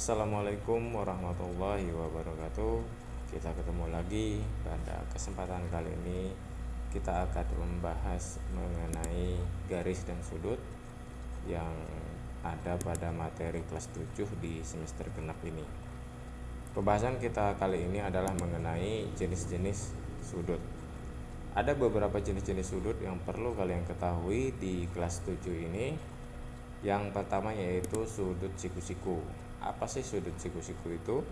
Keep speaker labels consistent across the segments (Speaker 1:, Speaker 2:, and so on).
Speaker 1: Assalamualaikum warahmatullahi wabarakatuh. Kita ketemu lagi. Pada kesempatan kali ini kita akan membahas mengenai garis dan sudut yang ada pada materi kelas 7 di semester genap ini. Pembahasan kita kali ini adalah mengenai jenis-jenis sudut. Ada beberapa jenis-jenis sudut yang perlu kalian ketahui di kelas 7 ini. Yang pertama yaitu sudut siku-siku. Apa sih sudut siku-siku itu?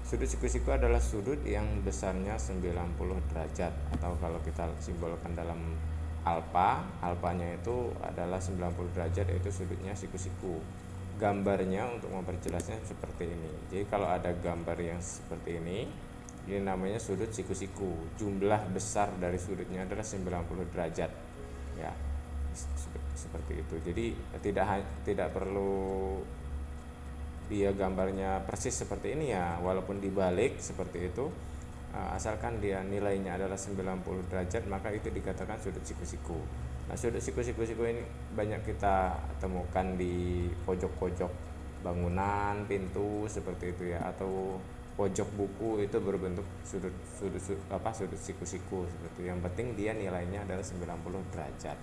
Speaker 1: Sudut siku-siku adalah sudut yang besarnya 90 derajat, atau kalau kita simbolkan dalam alpanya itu adalah 90 derajat, yaitu sudutnya siku-siku. Gambarnya untuk memperjelasnya seperti ini. Jadi kalau ada gambar yang seperti ini namanya sudut siku-siku. Jumlah besar dari sudutnya adalah 90 derajat. Ya, seperti itu. Jadi tidak perlu dia gambarnya persis seperti ini ya, walaupun dibalik seperti itu, asalkan dia nilainya adalah 90 derajat, maka itu dikatakan sudut siku-siku. Nah, sudut siku-siku ini banyak kita temukan di pojok-pojok bangunan, pintu seperti itu ya, atau pojok buku itu berbentuk sudut siku-siku seperti itu. Yang penting dia nilainya adalah 90 derajat.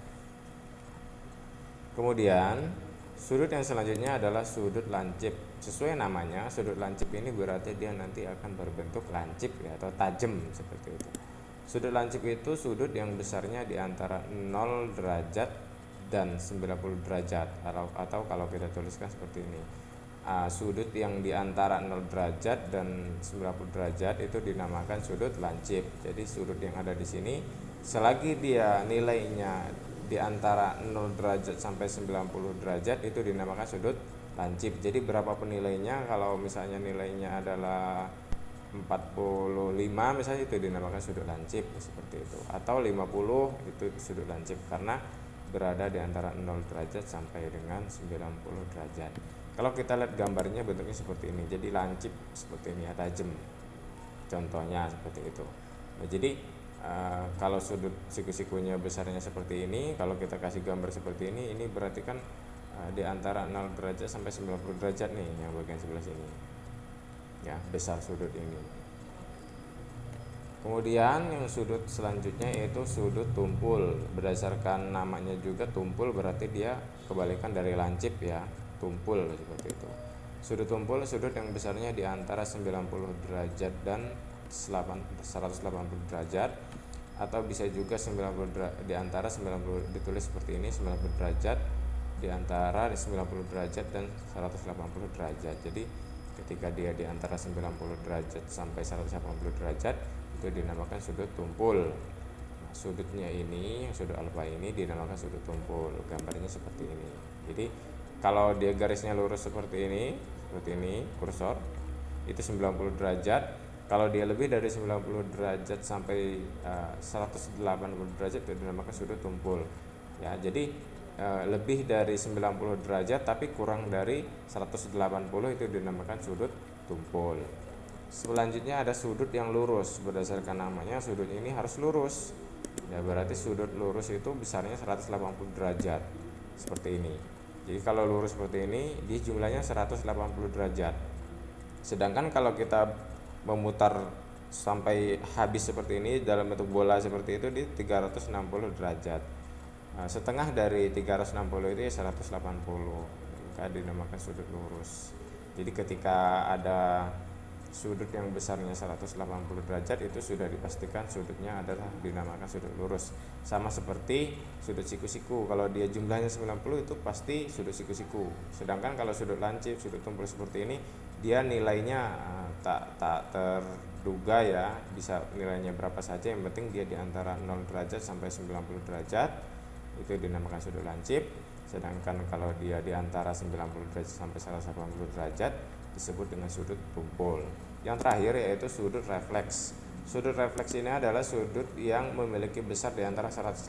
Speaker 1: Kemudian sudut yang selanjutnya adalah sudut lancip. Sesuai namanya, sudut lancip ini berarti dia nanti akan berbentuk lancip ya, atau tajam seperti itu. Sudut lancip itu sudut yang besarnya di antara 0 derajat dan 90 derajat, atau kalau kita tuliskan seperti ini, sudut yang di antara 0 derajat dan 90 derajat itu dinamakan sudut lancip. Jadi sudut yang ada di sini selagi dia nilainya di antara 0 derajat sampai 90 derajat itu dinamakan sudut lancip. Jadi berapapun nilainya, kalau misalnya nilainya adalah 45 misalnya, itu dinamakan sudut lancip seperti itu, atau 50 itu sudut lancip karena berada di antara 0 derajat sampai dengan 90 derajat. Kalau kita lihat gambarnya bentuknya seperti ini, jadi lancip seperti ini ya, tajam. Contohnya seperti itu. Nah, jadi kalau sudut siku-sikunya besarnya seperti ini, kalau kita kasih gambar seperti ini berarti kan di antara 0 derajat sampai 90 derajat nih yang bagian sebelah sini ya, besar sudut ini. Kemudian yang sudut selanjutnya yaitu sudut tumpul. Berdasarkan namanya juga, tumpul berarti dia kebalikan dari lancip ya, tumpul seperti itu. Sudut tumpul sudut yang besarnya di antara 90 derajat dan 180 derajat, atau bisa juga 90 di antara 90, ditulis seperti ini, 90 derajat di antara 90 derajat dan 180 derajat. Jadi ketika dia di antara 90 derajat sampai 180 derajat itu dinamakan sudut tumpul. Nah, sudutnya ini, sudut alfa ini dinamakan sudut tumpul. Gambarnya seperti ini. Jadi kalau dia garisnya lurus seperti ini kursor itu 90 derajat. Kalau dia lebih dari 90 derajat sampai 180 derajat itu dinamakan sudut tumpul. Ya, jadi lebih dari 90 derajat tapi kurang dari 180 itu dinamakan sudut tumpul. Selanjutnya ada sudut yang lurus. Berdasarkan namanya, sudut ini harus lurus. Ya, berarti sudut lurus itu besarnya 180 derajat. Seperti ini. Jadi kalau lurus seperti ini, dia jumlahnya 180 derajat. Sedangkan kalau kita memutar sampai habis seperti ini dalam bentuk bola seperti itu di 360 derajat. Setengah dari 360 itu 180, maka dinamakan sudut lurus. Jadi ketika ada sudut yang besarnya 180 derajat itu sudah dipastikan sudutnya adalah dinamakan sudut lurus. Sama seperti sudut siku-siku, kalau dia jumlahnya 90 itu pasti sudut siku-siku. Sedangkan kalau sudut lancip, sudut tumpul seperti ini, dia nilainya tak terduga ya, bisa nilainya berapa saja, yang penting dia di antara 0 derajat sampai 90 derajat itu dinamakan sudut lancip. Sedangkan kalau dia di antara 90 derajat sampai 180 derajat disebut dengan sudut tumpul. Yang terakhir yaitu sudut refleks. Sudut refleks ini adalah sudut yang memiliki besar di antara 180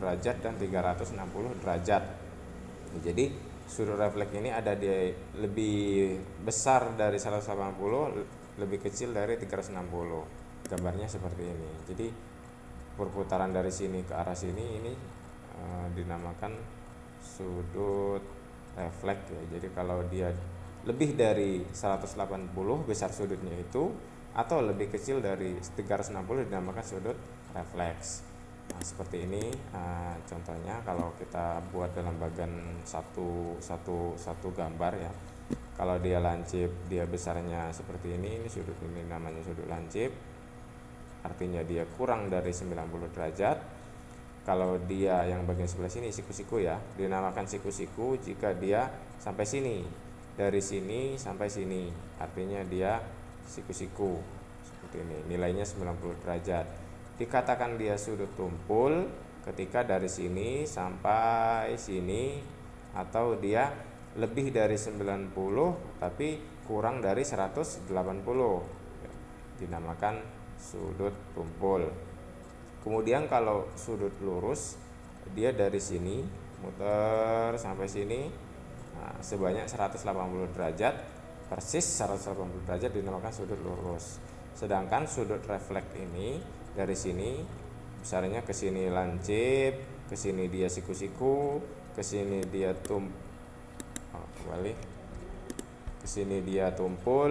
Speaker 1: derajat dan 360 derajat. Jadi sudut refleks ini ada di lebih besar dari 180, lebih kecil dari 360. Gambarnya seperti ini. Jadi perputaran dari sini ke arah sini ini dinamakan sudut refleks ya. Jadi kalau dia lebih dari 180 besar sudutnya itu, atau lebih kecil dari 360 dinamakan sudut refleks. Nah, seperti ini contohnya kalau kita buat dalam bagian satu gambar ya. Kalau dia lancip, dia besarnya seperti ini sudut ini namanya sudut lancip. Artinya dia kurang dari 90 derajat. Kalau dia yang bagian sebelah sini siku-siku ya, dinamakan siku-siku jika dia sampai sini. Dari sini sampai sini, artinya dia siku-siku. Seperti ini, nilainya 90 derajat. Dikatakan dia sudut tumpul ketika dari sini sampai sini, atau dia lebih dari 90 tapi kurang dari 180, dinamakan sudut tumpul. Kemudian kalau sudut lurus, dia dari sini muter sampai sini, sebanyak 180 derajat, persis 180 derajat dinamakan sudut lurus. Sedangkan sudut refleks ini dari sini besarnya ke sini lancip, ke sini dia siku-siku, ke sini dia ke sini dia tumpul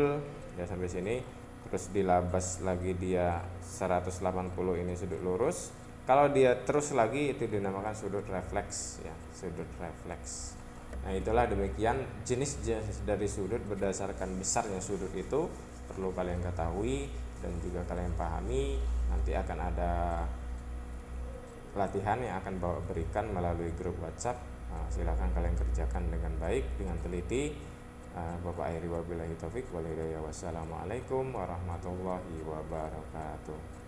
Speaker 1: ya sampai sini, terus dilabas lagi dia 180 ini sudut lurus. Kalau dia terus lagi itu dinamakan sudut refleks ya, sudut refleks. Nah, itulah demikian jenis dari sudut berdasarkan besarnya sudut itu perlu kalian ketahui dan juga kalian pahami. Nanti akan ada latihan yang akan Bapak berikan melalui grup WhatsApp. Silakan kalian kerjakan dengan baik, dengan teliti. Bapak akhiri wabillahi taufik wal hidayah. Wassalamualaikum warahmatullahi wabarakatuh.